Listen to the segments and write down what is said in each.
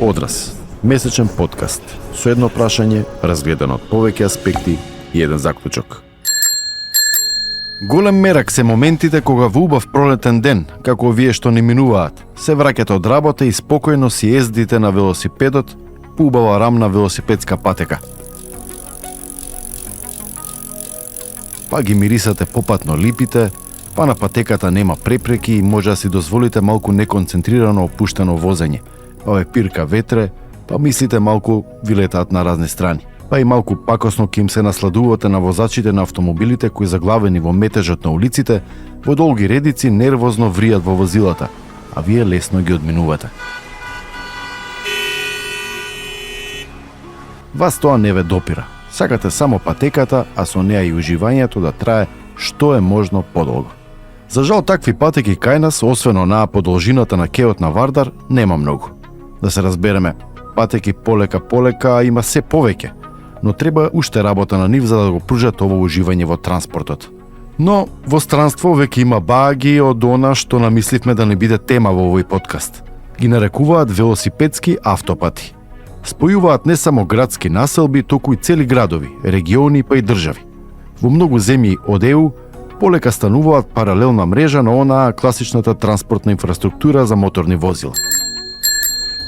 Одраз, месечен подкаст со едно прашање разгледано од повеќе аспекти и еден заклучок. Голем мерак се моментите кога во убав пролетен ден, како овие што ни минуваат, се враќате од работа и спокојно си ездите на велосипедот по убава рамна велосипедска патека. Па ги мирисате попатно липите, па на патеката нема препреки и може да си дозволите малку неконцентрирано опуштено возење. Па е пирка ветре, па мислите малку ви летаат на разни страни. Па и малку пакосно ќе им се насладувате на возачите на автомобилите кои заглавени во метежот на улиците, во долги редици нервозно вријат во возилата, а вие лесно ги одминувате. Вас тоа не ве допира. Сакате само патеката, а со неа и уживањето да трае што е можно подолго. За жал такви патеки кај нас, освен онаа по должината на кеот на Вардар, нема многу. Да се разбереме, патеки полека има се повеќе, но треба уште работа на нив за да го пружат ово уживање во транспортот. Но во странство веќе има баги од она што намисливме да не биде тема во овој подкаст. Ги нарекуваат велосипедски автопати. Спојуваат не само градски населби, туку и цели градови, региони па и држави. Во многу земји од ЕУ полека стануваат паралелна мрежа на онаа класичната транспортна инфраструктура за моторни возила.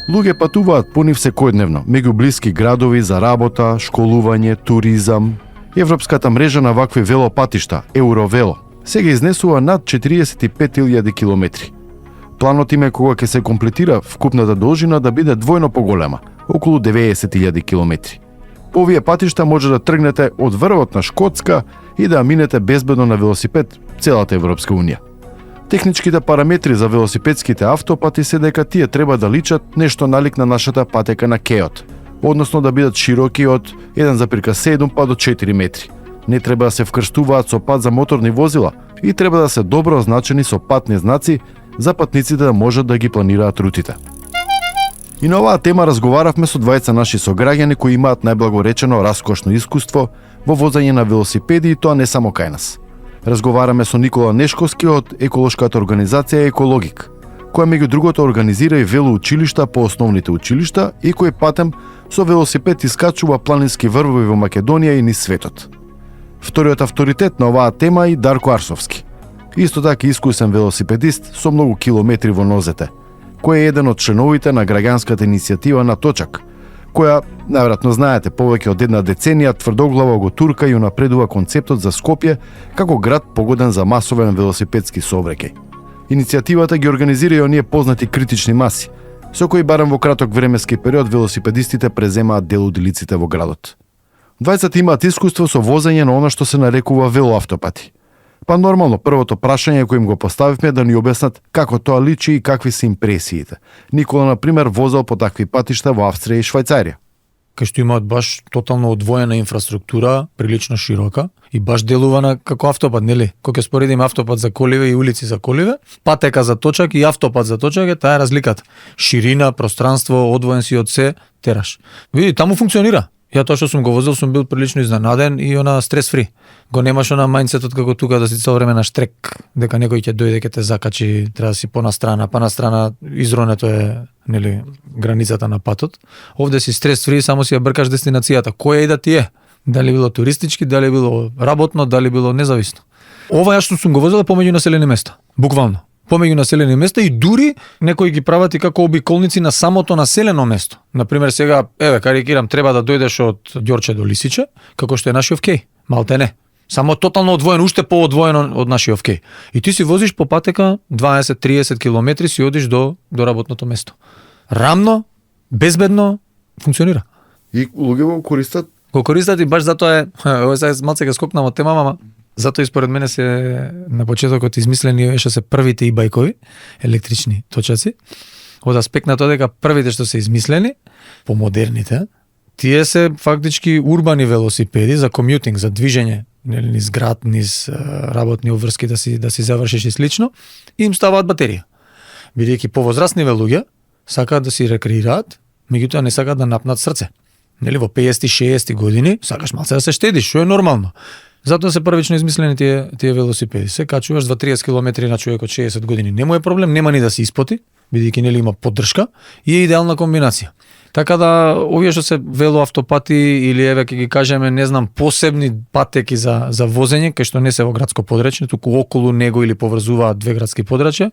Луѓе патуваат по нив секојдневно, меѓу блиски градови за работа, школување, туризам. Европската мрежа на вакви велопатишта, Eurovelo, сега изнесува над 45.000 километри. Планот им е кога ќе се комплетира вкупната должина да биде двојно поголема, околу 90.000 километри. По овие патишта може да тргнете од врвот на Шкотска и да минете безбедно на велосипед целата Европска унија. Техничките параметри за велосипедските автопати се дека тие треба да личат нешто налик на нашата патека на кеот, односно да бидат широки од 1,7 па до 4 метри. Не треба да се вкрстуваат со пат за моторни возила и треба да се добро означени со патни знаци за патниците да можат да ги планираат рутите. И на оваа тема разговаравме со двајца наши сограѓани кои имаат најблагоречено раскошно искуство во возење на велосипеди и тоа не само кај нас. Разговараме со Никола Нешковски од еколошката организација Екологик, која меѓу другото организира и велоучилишта по основните училишта и кој патем со велосипед искачува планински врвови во Македонија и низ светот. Вториот авторитет на оваа тема е Дарко Арсовски. Исто така искусен велосипедист со многу километри во нозете, кој е еден од членовите на граѓанската иницијатива на Точак, која, најверојатно знаете, повеќе од една деценија тврдоглаво го турка и унапредува концептот за Скопје како град погоден за масовен велосипедски сообраќај. Иницијативата ги организира и оние познати критични маси, со кои барем во краток временски период велосипедистите преземаат дел од улиците во градот. Двајцата имаат искуство со возење на она што се нарекува велоавтопати. Па нормално, првото прашање кој им го поставивме да ни објаснат како тоа личи и какви се импресиите. Никола, например, возел по такви патишта во Австрија и Швајцарија. Кај што имаат баш тотално одвоена инфраструктура, прилично широка и баш делувана како автопат, нели? Кога ќе споредиме автопат за коливе и улици за коливе, патека за точак и автопат за точак е таа разликата. Ширина, пространство, одвоен си од се, тераш. Види, таму функционира. Ја тоа што сум го возел сум бил прилично изненаден и она стрес-фри. Го немаш она мајндсетот како тука да си цело време на штрек, дека некој ќе дојде ќе те закачи, треба да си понастрана, па настрана изронето е, нели, границата на патот. Овде си стрес-фри, само си ја бркаш дестинацијата. Која и да ти е? Дали било туристички, дали било работно, дали било независно. Ова ја што сум го возел е помеѓу населени места, буквално. Помеѓу населени места и дури некои ги прават и како обиколници на самото населено место. Например, сега, карикирам, треба да дојдеш од Ѓорче до Лисиче, како што е нашиот кеј, малте не. Само тотално одвоено, уште поодвоено од нашиот кеј. И ти си возиш по патека 20-30 километри, си одиш до работното место. Рамно, безбедно, функционира. И луѓе го користат? Го користат и баш затоа е, ова сега малце ке скокнам од тема, мама. Затоа и според мене се на почетокот измислени беше се првите e-бајкови, електрични точаци. Од аспект на тоа дека првите што се измислени, помодерните, тие се фактички урбани велосипеди за комјутинг, за движење, нели, низ град, низ работни обврски да си завршиш и слично, и им ставаат батерија. Бидејќи повозрастниве луѓе сакаат да си рекреираат, меѓутоа не сакаат да напнат срце. Нели, во 50-60 години сакаш малце да се штедиш, што е нормално. Затоа се првично измислени тие велосипеди. Се качуваш 2-30 км на човек од 60 години. Не му е проблем, нема ни да се испоти. бидејќи нели има поддршка и е идеална комбинација. Така да овие што се велоавтопати или еве ќе ги кажеме, не знам, посебни патеки за возење кај што не се во градско подрачје, туку околу него или поврзуваат две градски подрачја,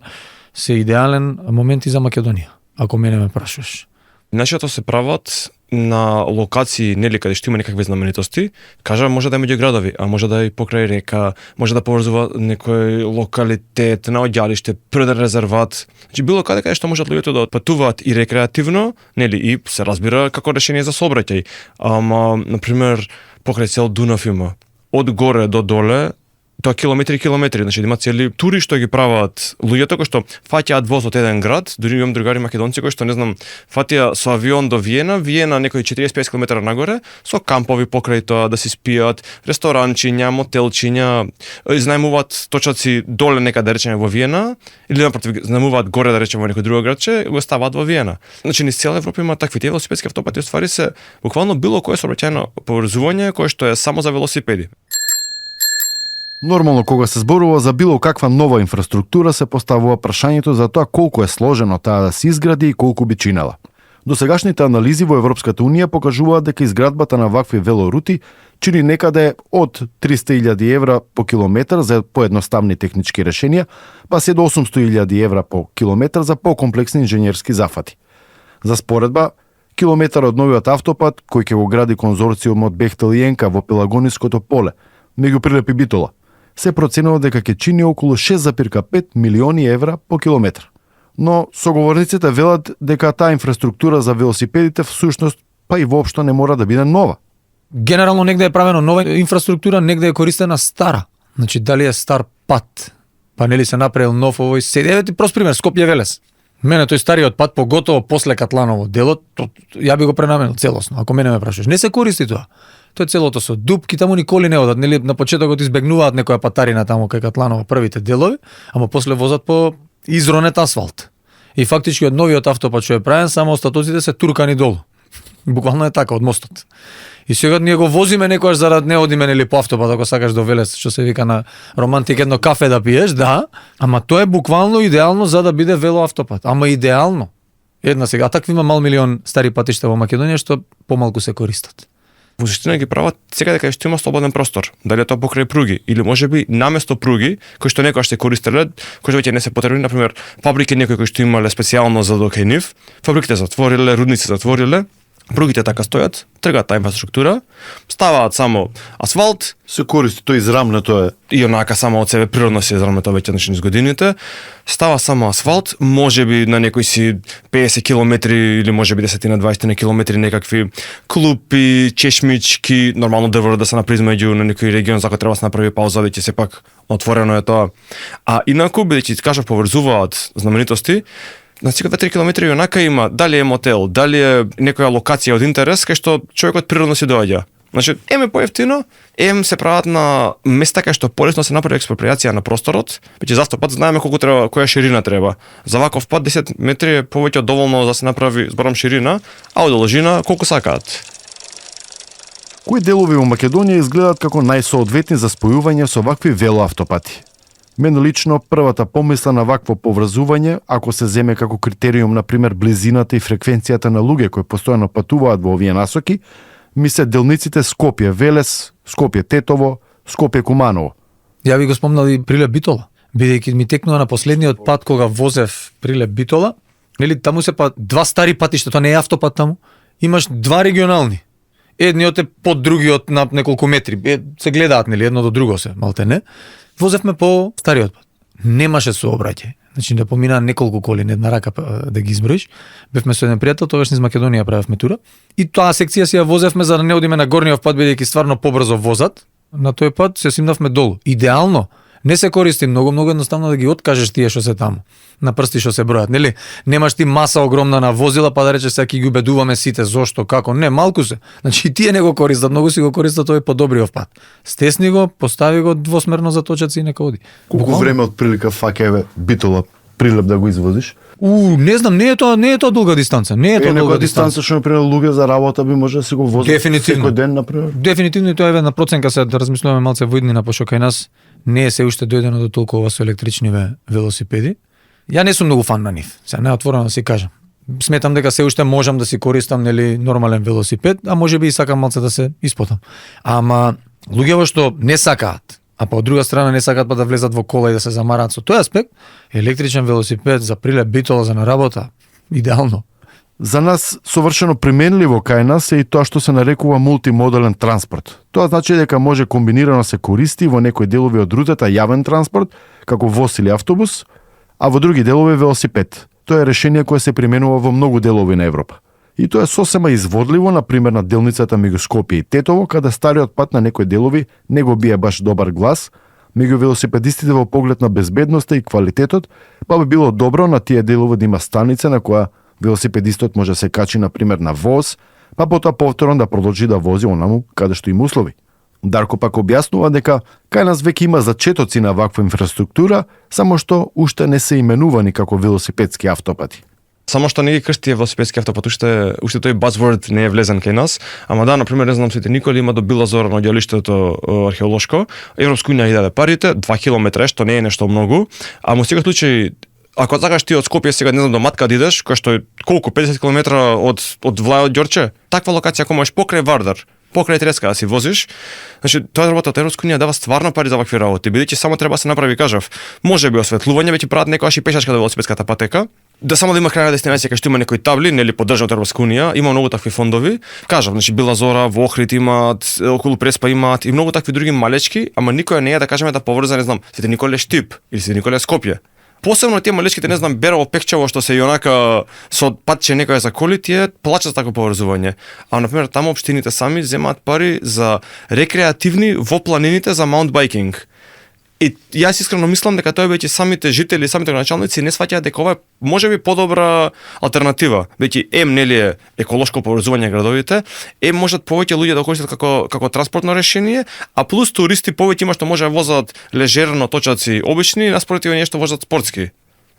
се идеален момент и за Македонија, ако мене ме прашуваш. Нашето се прават на локации нели каде што има некакви знаменитости, кажа може да е меѓу градови, а може да е и покрај река, може да поврзува некој локалитет, наоѓалиште, природен резерват. Значи било каде што можат луѓето да отпатуваат и рекреативно, нели и се разбира како решение за сообраќај. Ама на пример покрај цел Дунав има од горе до доле тоа километри и километри, значи има цели тури што ги прават луѓето кои што фаќаат воз од еден град, дури имам другари македонци кои што не знам, фатија со авион до Виена некои 45 км нагоре, со кампови покрај тоа да си спијат, ресторанчиња, мотелчиња, изнајмуваат точаци доле некаде да речеме во Виена, или напротив изнајмуваат горе да речеме во некој друго градче, го ставаат во Виена. Значи низ цела Европа има такви велосипедски автопати, уствари се буквално било кое сообраќајно поврзување кое што е само за велосипеди. Нормално кога се зборува за било каква нова инфраструктура се поставува прашањето за тоа колку е сложено таа да се изгради и колку би чинела. Досегашните анализи во Европската унија покажуваат дека изградбата на вакви велорути чини некаде од 300.000 евра по километар за поедноставни технички решенија, па се до 800.000 евра по километар за покомплексни инженерски зафати. За споредба, километар од новиот автопат кој ќе го гради конзорциумот Бехтел и Енка во Пелагониското поле, меѓу Прилеп и Битола, се проценува дека ќе чини околу 6,5 милиони евра по километар. Но соговорниците велат дека таа инфраструктура за велосипедите всушност па и воопшто не мора да биде нова. Генерално негде е правено нова инфраструктура, негде е користена стара. Значи дали е стар пат, па нели се направил нов овој седевети прост пример Скопје Велес. Мене тој стариот пат поготово после Катланово делот, ја би го пренаменил целосно, ако мене ме прашуваш. Не се користи тоа. Тоа целото со дупки, таму николи не одат, нели на почетокот избегнуваат некоја патарина таму кај Катланово првите делови, ама после возат по изронет асфалт. И фактички од новиот автопат што е правен, само остатоците се туркани долу. Буквално е така од мостот. И сега ние го возиме некојаш зарад не одиме нели по автопат, ако сакаш до Велес, што се вика на романтик едно кафе да пиеш, да, ама тоа е буквално идеално за да биде велоавтопат. Ама идеално. Една сега, такви има мал милион стари патишта во Македонија што помалку се користат. Во суштина ги прават секаде кај што има слободен простор, дали е тоа покрај пруги или можеби наместо пруги, кои што некогаш се користеле, кои што веќе не се потребни, например, фабрики некои кои што имале специјално за до кај нив, фабриките затвориле, рудници затвориле, пругите така стојат, тргаат таа инфраструктура, ставаат само асфалт, Се користи тој израмнето е. и онака само од себе природно се израмнето веќе низ годините, става само асфалт, можеби на некои си 50 километри или можеби 10-20 километри некакви клупи, чешмички, нормално дрво да се направи меѓу на некој регион за кој треба да се направи пауза, веќе сепак отворено е тоа. А инаку бидејќи кажав поврзуваат знаменитости, на секој 2-3 километри онака има дали е мотел, дали е некоја локација од интерес кај што човекот природно си доаѓа. Значи, е поевтино, се прават на места кај што полесно се направи експроприација на просторот, веќе за автопат знаеме колку треба, која ширина треба. За ваков пат 10 метри е повеќе од доволно да се направи зборам ширина, а од должина колку сакаат. Кои делови во Македонија изгледаат како најсоодветни за спојување со вакви велоавтопати? Мене лично првата помисла на вакво поврзување, ако се земе како критериум на пример близината и фреквенцијата на луѓе кои постојано патуваат во овие насоки, ми се делниците Скопје Велес, Скопје Тетово, Скопје Куманово. Ја би го спомнал и Прилеп Битола, бидејќи ми текнува на последниот пат кога возев Прилеп Битола, нели таму се па два стари патишта, тоа не е автопат таму, имаш два регионални. Едниот е под другиот на неколку метри, се гледаат нели едно до друго се, малте не. Возевме по стариот пат. Немаше сообраќај. Значи да помина неколку коли, не една рака да ги изброиш. Бевме со еден пријател, тогаш низ Македонија правевме тура. И тоа секција си ја возевме за да не одиме на горниот пат бидејќи стварно побрзо возат. На тој пат се симнавме долу. Идеално. Не се користи многу едноставно да ги откажеш тие што се таму. На прсти што се бројат, нели? Немаш ти маса огромна на возила, па да речеш сега ќе ги убедуваме сите зошто, како? Не, малку се. Значи и тие не го користат, многу си го користат тој подобриот пат. Стесни го, постави го двосмерно заточаци и нека оди. Колку време од прилика фаќа Битола Прилеп да го извозиш? Не знам, не е тоа долга дистанца. Не е тоа долга дистанца што например луѓе за работа би може да се го возат секој ден например. Дефинитивно тоа е на проценка се да размислуваме малце во иднина, пошто кај нас не е се уште дојдено до толкова со електричниве велосипеди. Ја не сум многу фан на нив. Сега неотворено да си кажам. Сметам дека се уште можам да си користам нели нормален велосипед, а можеби и сакам малце да се испотам. Ама луѓето што не сакаат, а па од друга страна не сакаат па да влезат во кола и да се замараат со тој аспект, електричен велосипед за прилеп битола за на работа, идеално. За нас совршено применливо кај нас е и тоа што се нарекува мултимодален транспорт. Тоа значи дека може комбинирано се користи во некои делови од рутата јавен транспорт, како воз или автобус, а во други делови велосипед. Тоа е решение кое се применува во многу делови на Европа. И тоа е сосема изводливо, например на делницата меѓу Скопје и Тетово, каде стариот пат на некои делови не го бие баш добар глас, меѓу велосипедистите во поглед на безбедноста и квалитетот, па би било добро на тие делови да има станица на која велосипедистот може да се качи, например, на воз, па потоа повторно да продолжи да вози онаму каде што им услови. Дарко пак објаснува дека кај нас веќе има зачетоци на ваква инфраструктура, само што уште не се именувани како велосипедски автопати. Само што не ги крсти велосипедски автопат, уште тој buzzword не е влезен кај нас, ама да, например, не знам сите Николи има до Била Зора на ѓалиштето археолошко, Европска унија ги даде парите, 2 километра, што не е нешто многу, а во секој случај ако сакаш ти од Скопје сега не знам до Матка да идеш, кој што е колку 50 км од Влајот Ѓорче, таква локација ако можеш покрај Вардар, покрај Треска да си возиш, значи тоа работа од Европска унија дава стварно пари за вакви работи, бидејќи само треба да се направи, кажав, можеби осветлување, веќе прават некојаш и пешачка до велосипедската патека, да само да има крајна дестинација кај што има некои табли, нели поддржани од Европска унија, има многу такви фондови. Кажав, значи Била Зора, во Охрид имаат, околу Преспа имаат и многу такви други малечки, ама никоја не е да кажеме да поврза, не знам, Свети Николе Штип или Свети Николе Скопје. Посебно тие малечките, не знам, Берово, Пекчево, што се и онака со патче некоја за коли, тие плачат такво поврзување. А например таму општините сами земаат пари за рекреативни во планините за маунтбајкинг. И јас искрено мислам дека тоа веќе самите жители, самите граначалници не сваќаат дека ова е можеби подобра алтернатива. Веќе нели е еколошко поврзување градовите, можат повеќе луѓе да користат како транспортно решение, а плюс туристи повеќе има што може да возат лежерно точаци обични, наспротив нешто возат спортски.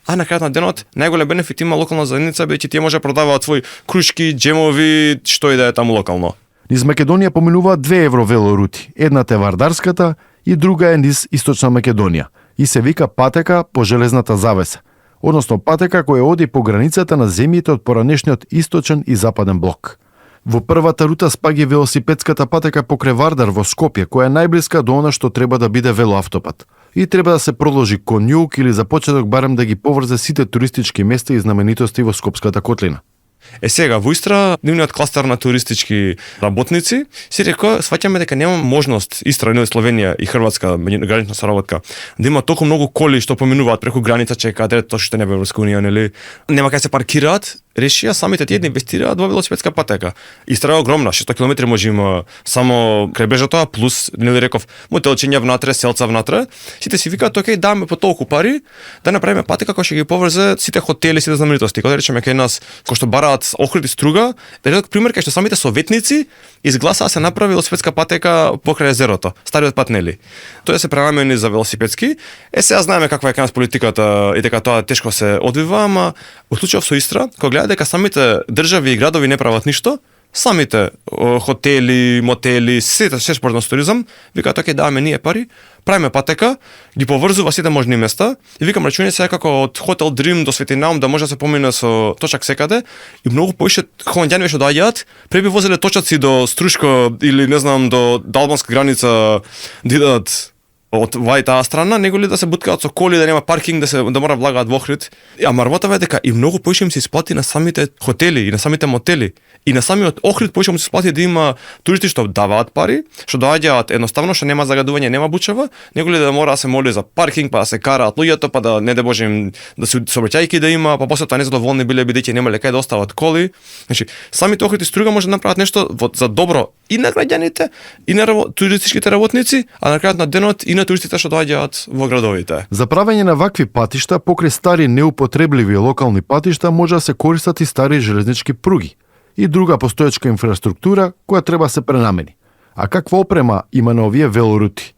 А на крајот на денот најголем бенефит има локална заедница, веќе тие може да продаваат свои крушки, џемови, што и да е таму локално. Низ Македонија поминуваат 2 евровелорути. Едната е Вардарската и друга е низ Источна Македонија и се вика патека по железната завеса, односно патека која оди по границата на земјите од поранешниот источен и западен блок. Во првата рута спаѓа велосипедската патека покрај Вардар во Скопје, која е најблиска до она што треба да биде велоавтопат. И треба да се продолжи кон југ или за почеток барем да ги поврзе сите туристички места и знаменитости во Скопската котлина. Сега во Истра, нивниот кластер на туристички работници, си рекоа, сваќаме дека нема можност Истра, или Словенија и Хрватска, гранична соработка, да има толку многу коли што поминуваат преку граница, чекаат, тоа што не е Европска унија, нели? Нема кај се паркираат, решија самите тие да инвестираат во велосипедска патека. Истра е огромна, 600 км може има само крајбрежјето, плюс, нели реков, мотелчиња внатре, селца внатре. Сите си викаат, окей, даваме по толку пари, да направиме патека која ќе ги поврзе сите хотели, сите знаменитости. Кога да речеме кај нас, кој што бараат Охрид и Струга, да пример кај што самите советници изгласаа се направи велосипедска патека покрај езерото, стариот пат нели. Тоа се пренамени за велосипедски. Сега знаеме каква е кај нас политиката и дека тоа тешко се одвива, ама во случајов со Истра, кога гледа дека самите држави и градови не прават ништо, самите хотели, мотели, сите спортно туризам, викаат окей, даваме ние пари, правиме патека, ги поврзува сите можни места и викам рачуни се како од Хотел Дрим до Свети Наум да може да се помине со точак секаде и многу повеќе холандјани што доаѓаат, преби возеле точаци до Струшко или не знам до албанска граница да идат од таа страна, него ли да се буткаат со коли, да нема паркинг, да мора влагаат во Охрид. Ама работава е дека и многу повеќе им се исплати на самите хотели и на самите мотели. И на самиот Охрид повеќе му се исплати да има туристи што даваат пари, што доаѓаат едноставно, што нема загадување, нема бучава, него ли да мора да се моли за паркинг, па да се караат луѓето, па да не да боже да се сообраќајки да има, па после тоа незадоволни биле бидејќи немале кај да остават коли. Значи, самите Охрид и Струга може да направат нешто за добро и на граѓаните, и на туристичките работници, а на крајот на денот и на туристите што доаѓаат во градовите. За правење на вакви патишта покрај стари неупотребливи локални патишта може да се користат и стари железнички пруги и друга постоечка инфраструктура која треба се пренамени. А каква опрема има на овие велорути?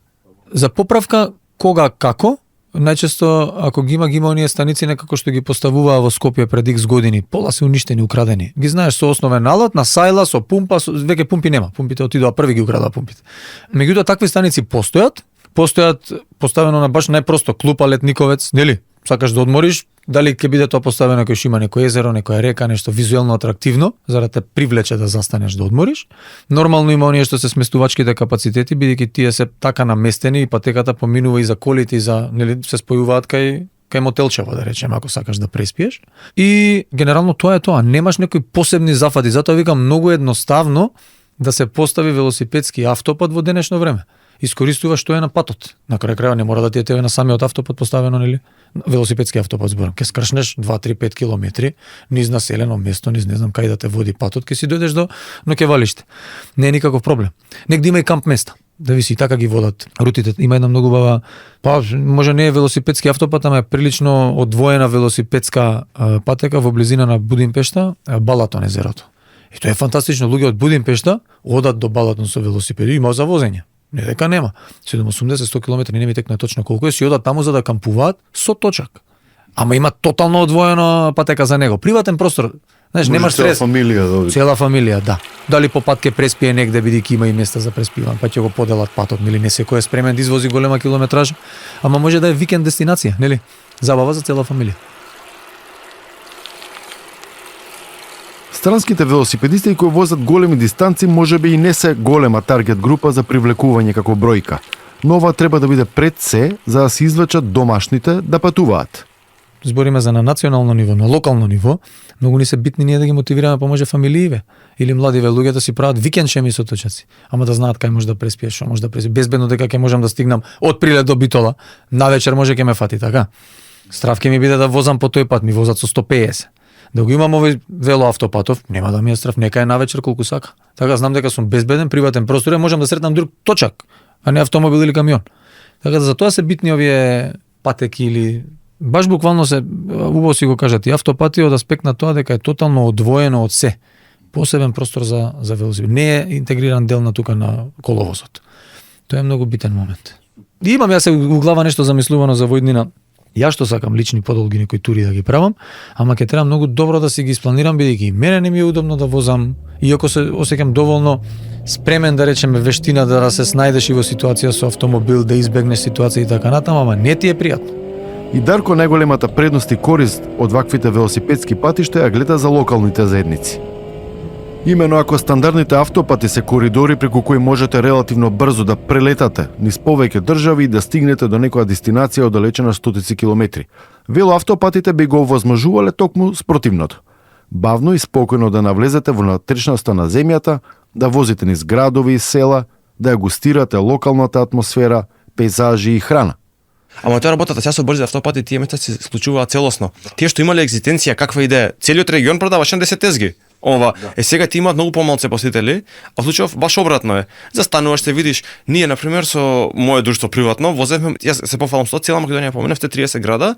За поправка кога како, најчесто ако ги има оние станици некако што ги поставуваа во Скопје пред X години, пола се уништени, украдени. Ги знаеш со основен налот, на сајла, со пумпа, веќе пумпи нема. Пумпите отидоа први ги украдаа пумпите. Меѓутоа такви станици постојат поставено на баш најпросто клупа Летниковец, нели? сакаш да одмориш, дали ќе биде тоа поставено кај што има некој езеро, некоја река, нешто визуелно атрактивно, за да те привлече да застанеш да одмориш. Нормално има оние што се сместувачките капацитети, бидејќи тие се така наместени и патеката поминува и за колите и за, нели, се спојуваат кај мотелчево, да речем, ако сакаш да преспиеш. И генерално тоа е тоа, немаш некои посебни зафати, затоа викам многу едноставно да се постави велосипедски автопат во денешно време. Искористуваш што е на патот. На крај крајот не мора да ти е тебе на самиот автопат поставено, нели? Велосипедски автопат зборам. Ке скршнеш 2-3-5 километри низ населено место, низ не знам кај да те води патот, ке си дојдеш до Ноќевалиште. Не е никаков проблем. Негде има и камп места. Да ви си така ги водат рутите. Има една многу бава, може не е велосипедски автопат, ама е прилично одвоена велосипедска патека во близина на Будимпешта, Балатон езерото. И тоа е фантастично. Луѓе од Будимпешта одат до Балатон со велосипеди, има за возење. Не дека нема. 80-100 км, не ми текне точно колку е, си одат таму за да кампуваат со точак. Ама има тотално одвоена патека за него. Приватен простор. Знаеш, немаш стрес. Цела фамилија, Цела фамилија, да. Дали по пат ќе преспие негде, бидејќи има и места за преспивање, па ќе го поделат патот, нели? Не секој е спремен да извози голема километража, ама може да е викенд дестинација, нели? Забава за цела фамилија. Странските велосипедисти кои возат големи дистанци можеби и не се голема таргет група за привлекување како бројка, но ова треба да биде пред се за да се извлечат домашните да патуваат. Збориме за на национално ниво, на локално ниво, многу ни се битни ние да ги мотивираме поможе фамилииве или младиве луѓе да си прават викенд шеми со точаци, ама да знаат кај може да преспиеш, што може да преспиеш, безбедно дека ќе можам да стигнам од Прилеп до Битола, навечер може ќе ме фати, така? Страв ќе ми биде да возам по тој пат, ми возат со 150. Да го имам овој велоавтопатов, нема да ми е страв, нека е навечер колку сака. Така знам дека сум безбеден, приватен простор и можам да сретнам друг точак, а не автомобил или камион. Така да за тоа се битни овие патеки или баш буквално се, убаво си го кажат, и автопати од аспект на тоа дека е тотално одвоено од се. Посебен простор за велосипед. Не е интегриран дел на тука на коловозот. Тоа е многу битен момент. И имам јас у глава нешто замислувано за во иднина. Ја што сакам лични подолги некои тури да ги правам, ама ќе треба многу добро да си ги испланирам, бидејќи мене не ми е удобно да возам, иако се осеќам доволно спремен, да речеме, вештина да се снајдеш и во ситуација со автомобил, да избегнеш ситуација и така натаму, ама не ти е пријатно. И Дарко најголемата предност и корист од ваквите велосипедски патишта ја гледа за локалните заедници. Имено ако стандардните автопати се коридори преку кои можете релативно брзо да прелетате низ повеќе држави и да стигнете до некоја дестинација оддалечена стотици километри, велоавтопатите би го овозможувале токму спротивното. Бавно и спокојно да навлезете во внатрешноста на земјата, да возите низ градови и села, да ја густирате локалната атмосфера, пейзажи и храна. Ама тоа работата сега со брзи автопати тие места се случуваат целосно. Тие што имале екзистенција, каква идеја? Целиот регион продаваше на 10 тезги. Ова, сега ти имаат многу помалце посетители, а случајов баш обратно е. Застануваш, се видиш, ние на пример со мое друштво приватно возевме, јас се пофалам со цела Македонија поменавте 30 града,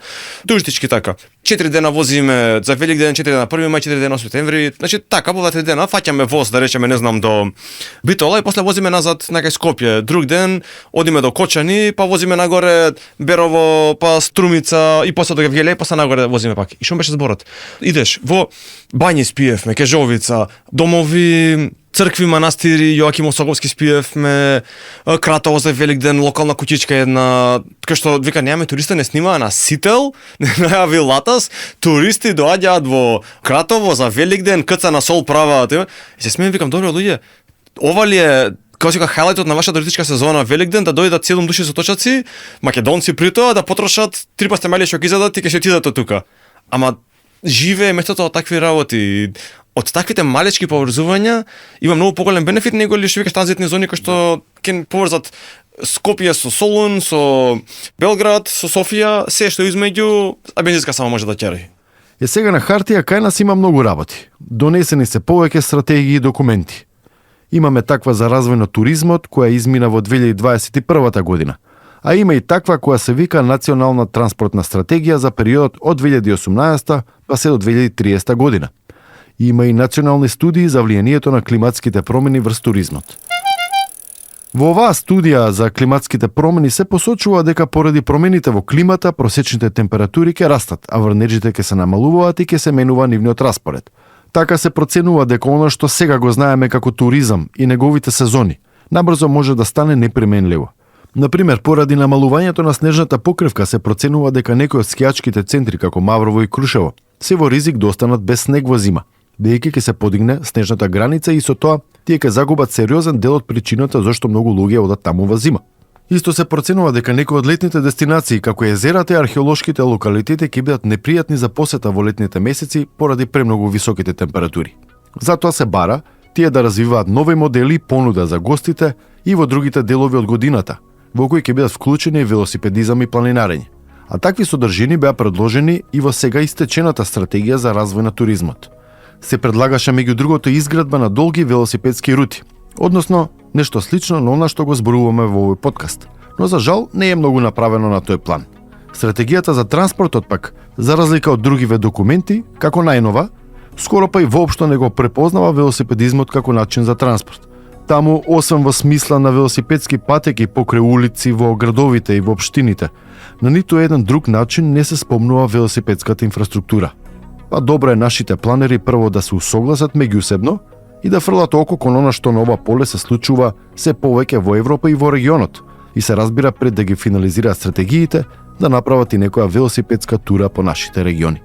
туристички така. 4 дена возиме за Великден, 4 дена 1 мај, 4 дена септември, значи така по 2 дена фаќаме воз, да речеме, не знам, до Битола и после возиме назад на кај Скопје. Друг ден одиме до Кочани, па возиме нагоре Берово, па Струмица и после до Гевгеле, па нагоре возиме пак. И што беше зборот? Идеш во Бањи спиевме, Кежовица, домови, цркви, манастири, Јоаким Осоговски спиевме, Кратово за Великден, локална куќичка една, кај што вика немаме туристи, не снимаа на Сител, на Авилатас, туристи доаѓаат во Кратово за Великден, кца на сол праваат. И се смеем, викам, добро луѓе, ова ли е како се кога хайлайтот на вашата туристичка сезона Великден, да дојдат 7 души со точаци, македонци при тоа да потрошат 3 пастемали што ќе изедат и ќе се отидат од тука. Ама живее местото од такви работи. Од таквите малечки поврзувања има многу поголем бенефит него ли што викаш транзитни зони кои што ќе поврзат Скопје со Солун, со Белград, со Софија, се што измеѓу, а бензинска само може да ќери. Сега на хартија кај нас има многу работи. Донесени се повеќе стратегии и документи. Имаме таква за развој на туризмот која измина во 2021 година. А има и таква која се вика Национална транспортна стратегија за периодот од 2018 па се до 2030 година. Има и национални студии за влијанието на климатските промени врз туризмот. Во оваа студија за климатските промени се посочува дека поради промените во климата, просечните температури ќе растат, а врнежите ќе се намалуваат и ќе се менува нивниот распоред. Така се проценува дека оно што сега го знаеме како туризам и неговите сезони, набрзо може да стане неприменливо. Например, поради намалувањето на снежната покривка се проценува дека некои од скијачките центри како Маврово и Крушево се во ризик да останат без снег во зима, бидејќи ќе се подигне снежната граница и со тоа тие ќе загубат сериозен дел од причината зашто многу луѓе одат таму во зима. Исто се проценува дека некои од летните дестинации, како езерата и археолошките локалитети, ќе бидат непријатни за посета во летните месеци поради премногу високите температури. Затоа се бара тие да развиваат нови модели и понуда за гостите и во другите делови од годината, во кои ќе бидат вклучени велосипедизам и планинарење. А такви содржини беа предложени и во сега истечената стратегија за развој на туризмот. Се предлагаше меѓу другото изградба на долги велосипедски рути, односно нешто слично на она што го зборуваме во овој подкаст. Но за жал не е многу направено на тој план. Стратегијата за транспортот пак, за разлика од другиве документи, како најнова, скоро па и воопшто не го препознава велосипедизмот како начин за транспорт. Таму, освен во смисла на велосипедски патеки покрај улици во градовите и во општините, на ниту еден друг начин не се спомнува велосипедската инфраструктура. Па добро е нашите планери прво да се усогласат меѓусебно и да фрлат око кон она што на ова поле се случува се повеќе во Европа и во регионот, и се разбира пред да ги финализираат стратегиите, да направат и некоја велосипедска тура по нашите региони.